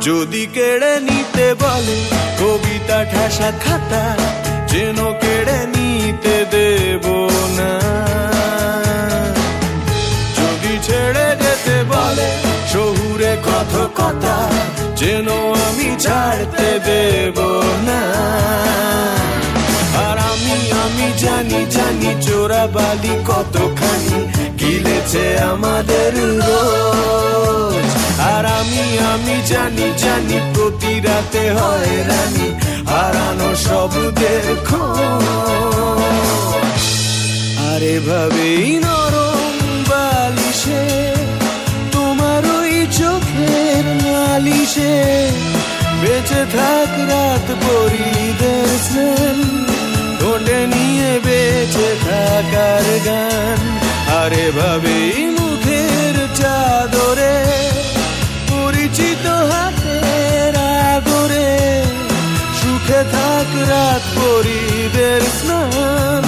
যদি কেড়ে নিতে বলে কবিতা ঠাসা খাতা, যেন কেড়ে নিতে দেব না। যদি ছেড়ে যেতে বলে শহুরে কথকতা, যেন আমি ছাড়তে দেব না। আর আমি জানি চোরাবালি কতখানি গিলেছে আমাদের রোজ। আর আমি জানি প্রতি রাতে হয় রানী হারানো শব্দের খোঁজ। আর এভাবেই নরম বালিশে তোমার ওই চোখের নালিশে বেঁচে থাক রাত পরিদের স্নান, ঠোঁটে নিয়ে বেঁচে থাকার গান। আর এভাবেই মুখের চাদরে পরিচিত হাতের আদরে সুখে থাক রাত পরিদের স্নান,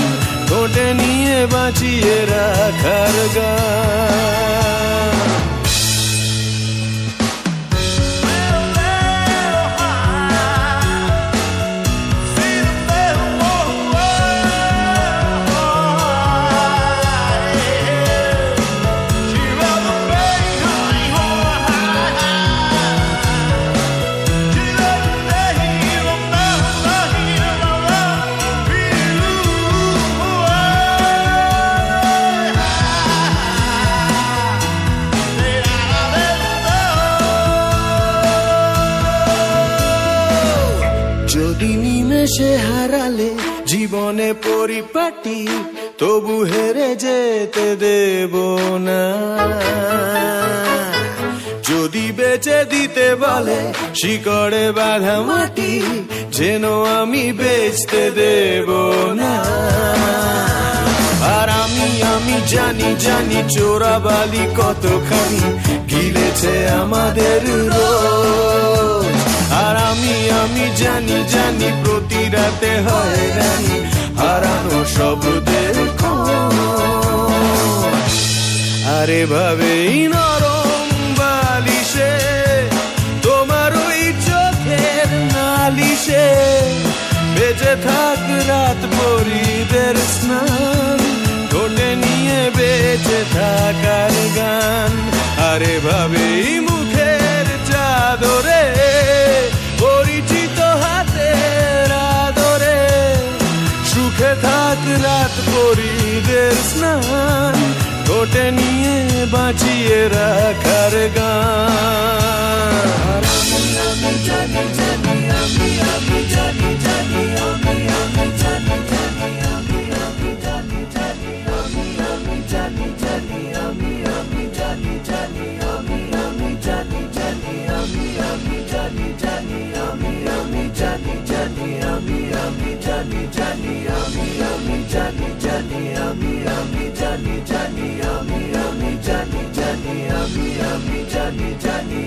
ঠোঁটে নিয়ে বাঁচিয়ে রাখার গান। যদি নিমেষে হারালে জীবনে পরিপাটি, তবু হেরে যেতে দেব না। যদি বেচে দিতে বলে শিকড়ে বাঁধা মাটি, যেন আমি বেচতে দেব না। আর আমি জানি চোরাবালি কতখানি গিলেছে আমাদের রোজ। আর আমি জানি প্রতি রাতে হয় রানী হারানো শব্দের খোঁজ। আর এভাবেই নরম বালিশে তোমার ওই চোখের নালিশে বেঁচে থাক রাত পরিদের স্নান, ঠোঁটে নিয়ে বেঁচে থাকার গান। আর এভাবেই মুখের চাদরে পরিচিত হাতের আদরে সুখে থাক রাত পরিদের স্নান, ঠোঁটে নিয়ে বাঁচিয়ে রাখার গান। আমি জানি জানি